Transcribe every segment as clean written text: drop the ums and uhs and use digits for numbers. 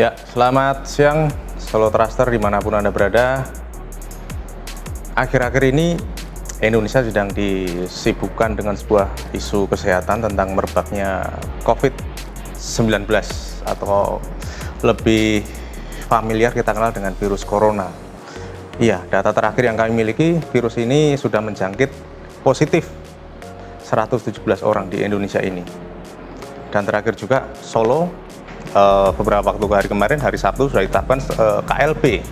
Ya, selamat siang Solo Thruster dimanapun Anda berada. Akhir-akhir ini Indonesia sedang disibukkan dengan sebuah isu kesehatan tentang merebaknya COVID-19 atau lebih familiar kita kenal dengan virus corona. Iya, data terakhir yang kami miliki, virus ini sudah menjangkit positif 117 orang di Indonesia ini. Dan terakhir juga Solo, beberapa waktu hari kemarin, hari Sabtu, sudah ditetapkan KLB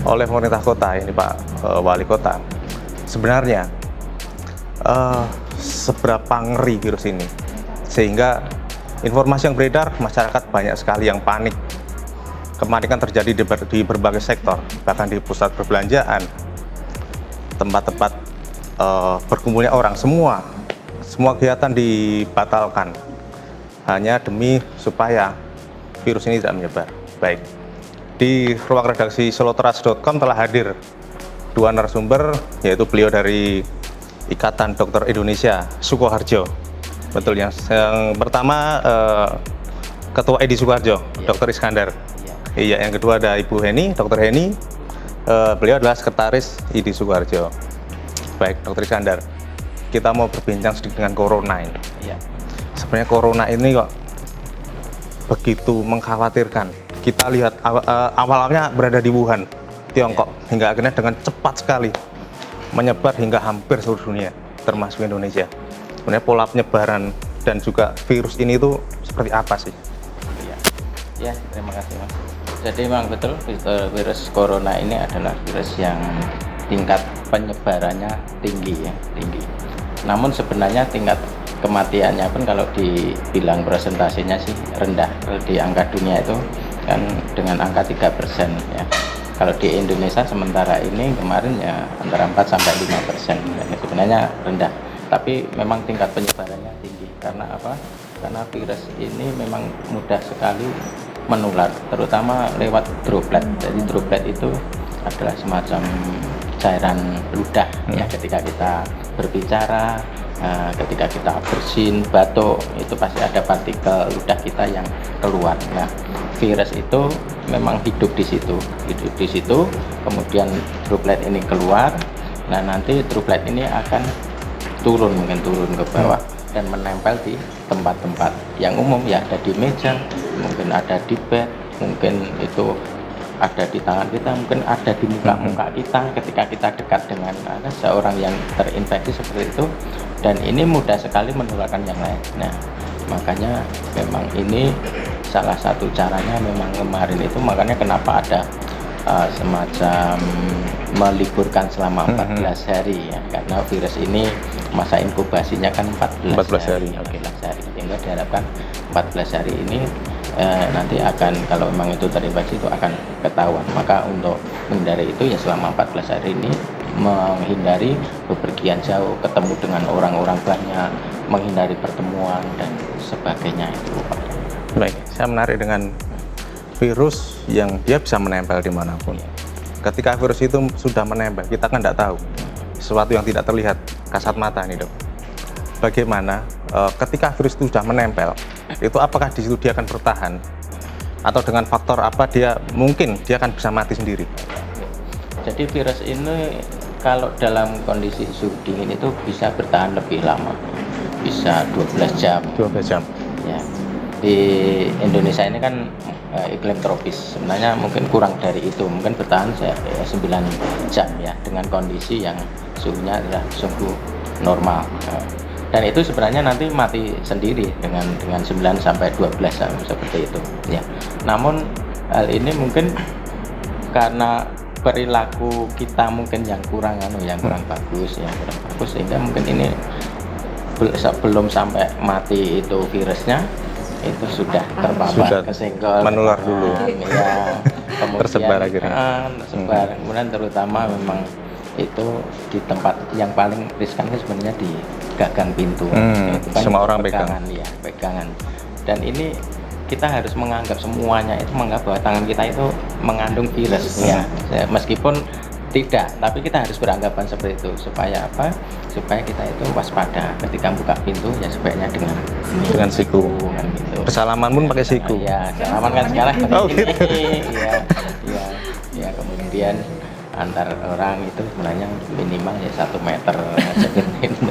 oleh pemerintah kota, ini Pak Wali Kota. Sebenarnya seberapa ngeri virus ini, sehingga informasi yang beredar, masyarakat banyak sekali yang panik. Kematian terjadi di berbagai sektor, bahkan di pusat perbelanjaan, tempat-tempat berkumpulnya orang, semua kegiatan dibatalkan hanya demi supaya virus ini tidak menyebar. Baik, di ruang redaksi solotrust.com telah hadir dua narasumber, yaitu beliau dari Ikatan Dokter Indonesia Sukoharjo. Betul, yang pertama Ketua IDI Sukoharjo, Dr. Iskandar. Iya, yang kedua ada Ibu Heni, Dr. Heni. Beliau adalah Sekretaris IDI Sukoharjo. Baik, Dr. Iskandar, kita mau berbincang sedikit dengan corona ini. Iya. Sebenarnya corona ini kok begitu mengkhawatirkan. Kita lihat awalnya berada di Wuhan, Tiongkok, hingga akhirnya dengan cepat sekali menyebar hingga hampir seluruh dunia, termasuk Indonesia. Sebenarnya pola penyebaran dan juga virus ini itu seperti apa sih? Ya, terima kasih Mas. Jadi memang betul virus corona ini adalah virus yang tingkat penyebarannya tinggi ya, tinggi. Namun sebenarnya tingkat kematiannya pun kalau dibilang presentasinya sih rendah. Kalau di angka dunia itu kan dengan angka 3% ya. Kalau di Indonesia sementara ini kemarin ya antara 4 sampai 5%. Dan sebenarnya rendah. Tapi memang tingkat penyebarannya tinggi. Karena apa? Karena virus ini memang mudah sekali menular, terutama lewat droplet. Jadi droplet itu adalah semacam cairan ludah ya, ketika kita berbicara, ketika kita bersin, batuk, itu pasti ada partikel ludah kita yang keluar. Nah, virus itu memang hidup di situ, kemudian droplet ini keluar. Nah, nanti droplet ini akan turun ke bawah dan menempel di tempat-tempat yang umum ya, ada di meja, mungkin ada di bed, mungkin itu ada di tangan kita, mungkin ada di muka kita ketika kita dekat dengan seorang yang terinfeksi seperti itu, dan ini mudah sekali menularkan yang lain. Nah, makanya memang ini salah satu caranya memang kemarin itu, makanya kenapa ada semacam meliburkan selama 14 hari ya, karena virus ini masa inkubasinya kan 14 hari. 14 hari, sehingga diharapkan 14 hari ini nanti akan, kalau memang itu terinfeksi, itu akan ketahuan. Maka untuk menghindari itu ya selama 14 hari ini menghindari bepergian jauh, ketemu dengan orang-orang banyak, menghindari pertemuan dan sebagainya itu. Baik, saya menarik dengan virus yang dia bisa menempel dimanapun. Ketika virus itu sudah menempel, kita kan tidak tahu, sesuatu yang tidak terlihat kasat mata nih Dok. Bagaimana ketika virus itu sudah menempel, itu apakah di situ dia akan bertahan, atau dengan faktor apa dia akan bisa mati sendiri? Jadi virus ini kalau dalam kondisi suhu dingin itu bisa bertahan lebih lama, bisa 12 jam. 12 jam. Ya. Di Indonesia ini kan iklim tropis, sebenarnya mungkin kurang dari itu, mungkin bertahan 9 jam ya, dengan kondisi yang suhunya adalah suhu normal. Dan itu sebenarnya nanti mati sendiri dengan 9 sampai 12 jam seperti itu ya. Namun hal ini mungkin karena perilaku kita mungkin yang kurang bagus, sehingga mungkin ini belum sampai mati itu virusnya, itu sudah terpapar, kesenggol, menular dulu ya, kemudian tersebar akhirnya. Kemudian terutama memang itu di tempat yang paling riskan itu sebenarnya di gagang pintu, itu kan semua orang pegangan ya, pegangan. Dan ini kita harus menganggap semuanya itu, menganggap bahwa tangan kita itu mengandung virus ya. Meskipun Tidak, tapi kita harus beranggapan seperti itu supaya apa? Supaya kita itu waspada ketika buka pintu ya sebaiknya Dengan siku. kan gitu. Bersalaman pun pakai siku. Ya, salaman kan sekarang Oh, begini. gitu. Ya, kemudian antar orang itu sebenarnya minimal ya 1 meter gitu.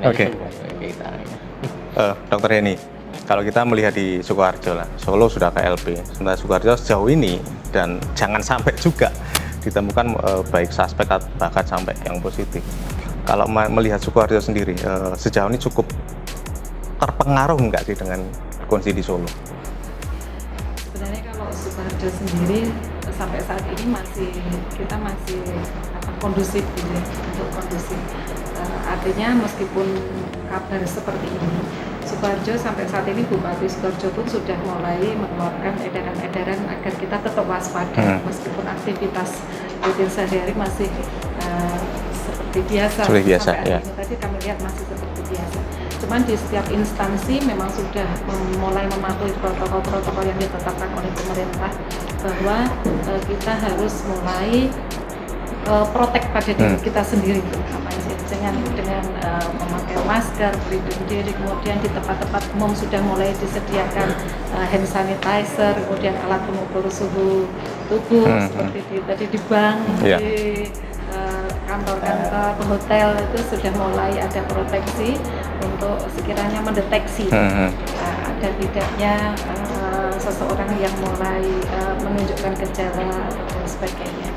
Oke. Kita. Dokter Heni, kalau kita melihat di Sukoharjo lah, Solo sudah KLP, sementara Sukoharjo sejauh ini dan jangan sampai juga ditemukan baik suspek atau bahkan sampai yang positif. Kalau melihat Sukoharjo sendiri, sejauh ini cukup terpengaruh nggak sih dengan kondisi di Solo? Sebenarnya kalau Sukoharjo sendiri sampai saat ini kita masih kondusif gitu ya, untuk kondusif. Artinya meskipun kabar seperti ini, Sukoharjo sampai saat ini Bupati Sukoharjo pun sudah mulai mengeluarkan edaran-edaran agar kita tetap waspada meskipun aktivitas rutin sehari-hari masih seperti biasa. Seperti biasa, sampai ya. ini tadi kami lihat masih seperti biasa. Cuman di setiap instansi memang sudah mulai mematuhi protokol-protokol yang ditetapkan oleh pemerintah bahwa kita harus mulai protek pada diri kita sendiri, terutama dengan memakai masker, pelindung diri, kemudian di tempat-tempat umum sudah mulai disediakan hand sanitizer, kemudian alat pengukur suhu tubuh seperti tadi di bank, di kantor-kantor, hotel itu sudah mulai ada proteksi untuk sekiranya mendeteksi ada tidaknya seseorang yang mulai menunjukkan gejala dan sebagainya.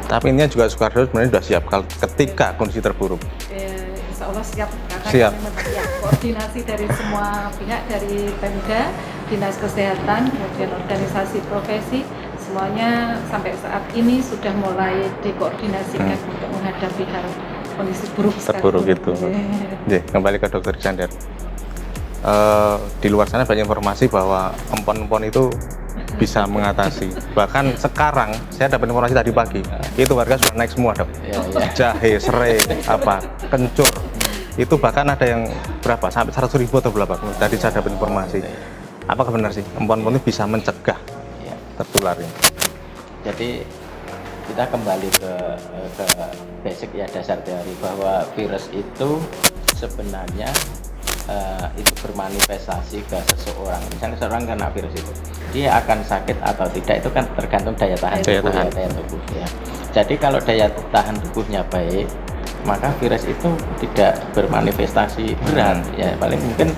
Tapi intinya juga Sukoharjo sebenarnya sudah siap kalau ketika kondisi terburuk. Insya Allah siap, karena siap. kami koordinasi dari semua pihak, dari Pemda, Dinas Kesehatan, kemudian organisasi profesi, semuanya sampai saat ini sudah mulai dikoordinasikan untuk menghadapi hal kondisi buruk terburuk itu. Kembali ke Dokter Chandra. Di luar sana banyak informasi bahwa empon-empon itu bisa mengatasi. Bahkan sekarang saya dapat informasi tadi pagi, itu harga sudah naik semua, Dok. Jahe, serai, kencur. Itu bahkan ada yang berapa? Sampai 100.000 atau berapa? Tadi saya dapat informasi. Apakah benar sih empon-empon itu bisa mencegah tertularnya? Jadi kita kembali ke basic ya, dasar teori bahwa virus itu sebenarnya itu bermanifestasi ke seseorang. Misalnya seseorang kena virus itu, dia akan sakit atau tidak itu kan tergantung daya tahan tubuh ya. Jadi kalau daya tahan tubuhnya baik, maka virus itu tidak bermanifestasi berat ya, paling mungkin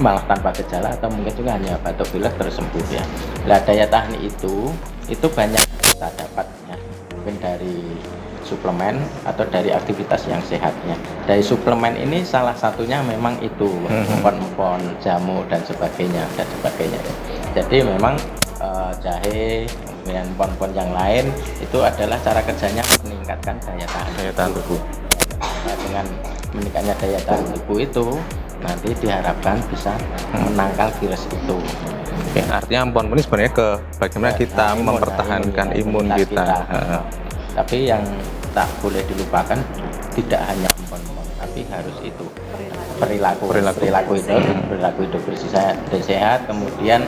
malah tanpa gejala atau mungkin juga hanya batuk pilek terus sembuh ya. Nah, daya tahan itu banyak kita dapat ya, mungkin dari suplemen atau dari aktivitas yang sehatnya. Dari suplemen ini salah satunya memang itu empon-empon, jamu dan sebagainya ya. Jadi memang jahe, kemudian empon-empon yang lain itu adalah cara kerjanya meningkatkan daya tahan tubuh. Nah, dengan meningkatnya daya tahan tubuh itu nanti diharapkan bisa menangkal virus itu. Oke, artinya empon ini sebenarnya bagaimana kita mempertahankan imun kita. Tapi yang tak boleh dilupakan tidak hanya empon-empon, tapi harus itu perilaku hidup bersih dan sehat, kemudian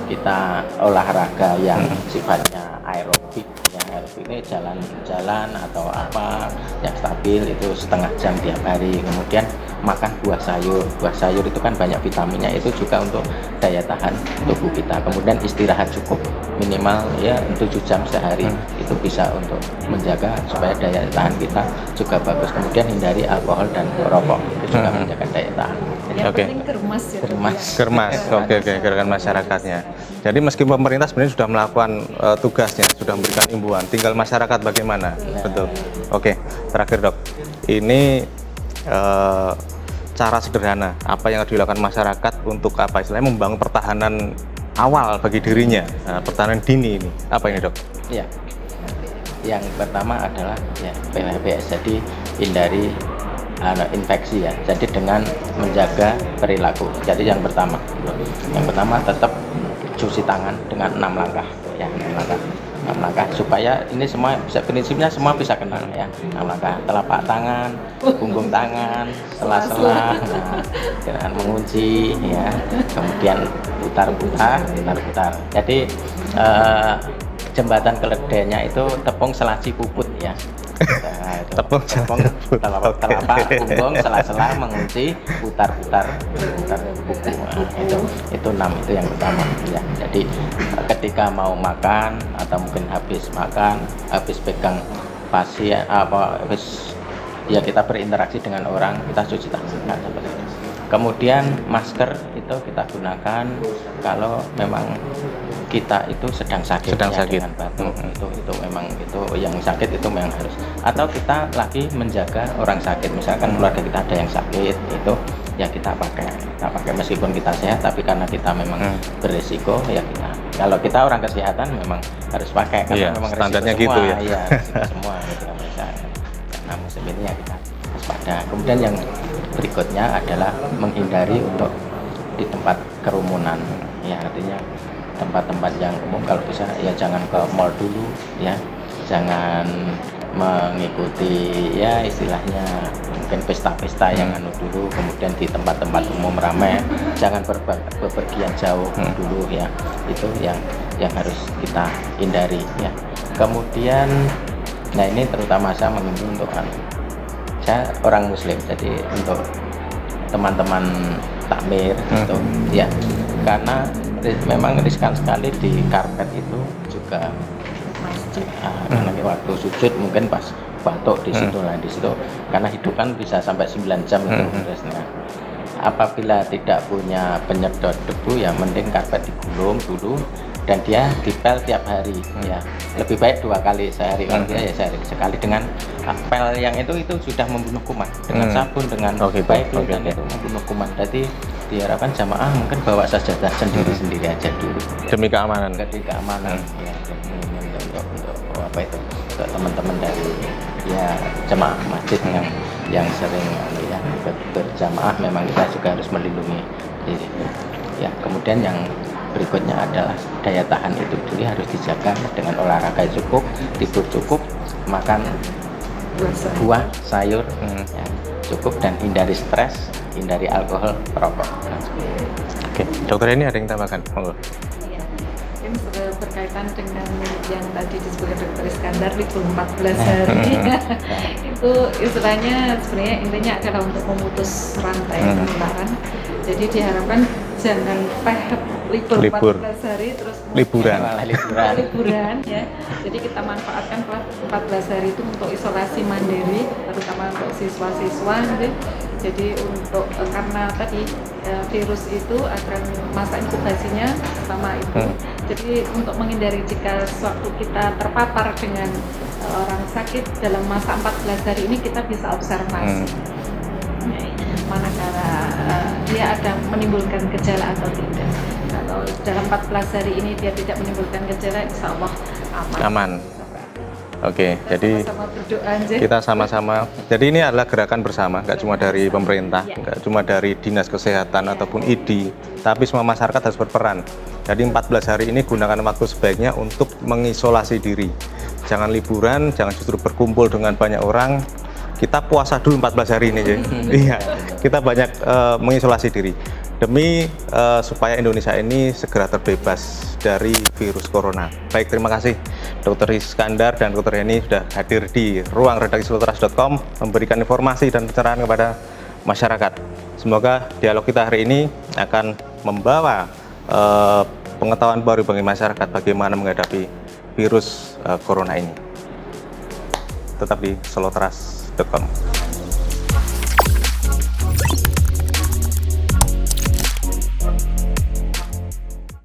kita olahraga yang sifatnya aerobik ya, aerobik ini jalan atau apa yang stabil itu setengah jam tiap hari, kemudian makan buah sayur itu kan banyak vitaminnya, itu juga untuk daya tahan tubuh kita, kemudian istirahat cukup minimal ya 7 jam sehari itu bisa untuk menjaga supaya daya tahan kita juga bagus, kemudian hindari alkohol dan rokok itu juga menjaga daya tahan. Yang penting germas. Oke, gerakan masyarakatnya. Jadi meskipun pemerintah sebenarnya sudah melakukan tugasnya, sudah memberikan imbauan, tinggal masyarakat bagaimana. Betul. Oke, terakhir Dok, ini cara sederhana apa yang harus dilakukan masyarakat untuk apa istilahnya membangun pertahanan awal bagi dirinya, pertahanan dini ini apa ini, Dok? Ya, yang pertama adalah ya PHBS, jadi hindari infeksi ya, jadi dengan menjaga perilaku. Jadi yang pertama tetap cuci tangan dengan 6 langkah ya, 6 langkah supaya ini semua prinsipnya semua bisa kena ya. 6 langkah, telapak tangan, punggung tangan, sela-sela, dengan mengunci ya, kemudian putar-putar. Jadi jembatan keledainya itu tepung selaci puput ya. Nah, itu Tepung telapak punggung sela-sela mengunci putar-putar buku. Nah, itu 6 itu yang pertama ya. Jadi ketika mau makan atau mungkin habis makan, habis pegang pasien habis ya kita berinteraksi dengan orang, kita cuci tangan seperti itu. Kemudian masker itu kita gunakan kalau memang kita itu sedang sakit, dengan batuk. Itu memang itu yang sakit itu memang harus. Atau kita lagi menjaga orang sakit, misalkan keluarga kita ada yang sakit, itu ya kita pakai meskipun kita sehat, tapi karena kita memang berisiko ya kita. Kalau kita orang kesehatan memang harus pakai karena memang standarnya risiko gitu semua, ya. Iya, risiko semua gitu kan bisa. Nah, musim ini ya kita waspada. Kemudian yang berikutnya adalah menghindari untuk di tempat kerumunan. Ya, artinya tempat-tempat yang umum kalau bisa ya jangan ke mall dulu ya, jangan mengikuti ya istilahnya mungkin pesta-pesta yang dulu, kemudian di tempat-tempat umum ramai jangan bepergian jauh dulu ya, itu yang harus kita hindari ya. Kemudian nah ini terutama saya mengimbau untuk saya orang muslim, jadi untuk teman-teman takmir itu ya, karena memang riskan sekali di karpet itu juga karena waktu sujud mungkin pas batuk di situ lah, di situ karena hidup kan bisa sampai 9 jam itu terusnya. Apabila tidak punya penyedot debu ya mending karpet digulung dulu dan dia dipel tiap hari ya, lebih baik 2 kali sehari, kalau dia ya sehari sekali. Dengan pel yang itu sudah membunuh kuman dengan sabun dengan baik dan itu membunuh kuman. Jadi diharapkan jamaah mungkin bawa sajadah sendiri aja dulu demi keamanan. Ya, untuk apa itu, untuk teman-teman dari ya jamaah masjid yang sering ya berjamaah, memang kita juga harus melindungi diri ya. Kemudian yang berikutnya adalah daya tahan itu dulu harus dijaga dengan olahraga cukup, tidur cukup, makan buah sayur ya, cukup, dan hindari stres, hindari alkohol, perokok. Oke, dokter ini ada yang tambahkan? Monggo. Mungkin berkaitan dengan yang tadi disebutkan Dr. Iskandar libur 14 hari itu istilahnya sebenarnya intinya adalah untuk memutus rantai penularan. Jadi diharapkan jangan libur 14 hari terus liburan ya. Jadi kita manfaatkan 14 hari itu untuk isolasi mandiri, terutama untuk siswa-siswa gitu. Jadi untuk karena tadi virus itu akan masa inkubasinya sama itu. Jadi untuk menghindari jika sewaktu kita terpapar dengan orang sakit dalam masa 14 hari ini kita bisa observasi. Manakala dia ada menimbulkan gejala atau tidak. Kalau dalam 14 hari ini dia tidak menimbulkan gejala, insya Allah aman. Oke, jadi kita sama-sama. Jadi ini adalah gerakan bersama, nggak cuma dari pemerintah, nggak cuma dari dinas kesehatan ataupun ID, tapi semua masyarakat harus berperan. Jadi 14 hari ini gunakan waktu sebaiknya untuk mengisolasi diri. Jangan liburan, jangan justru berkumpul dengan banyak orang. Kita puasa dulu 14 hari ini, iya. Kita banyak mengisolasi diri demi supaya Indonesia ini segera terbebas dari virus corona. Baik, terima kasih Dr. Iskandar dan Dr. Heni sudah hadir di ruang redaksi sloteras.com memberikan informasi dan pencerahan kepada masyarakat. Semoga dialog kita hari ini akan membawa pengetahuan baru bagi masyarakat bagaimana menghadapi virus corona ini. Tetap di sloteras.com.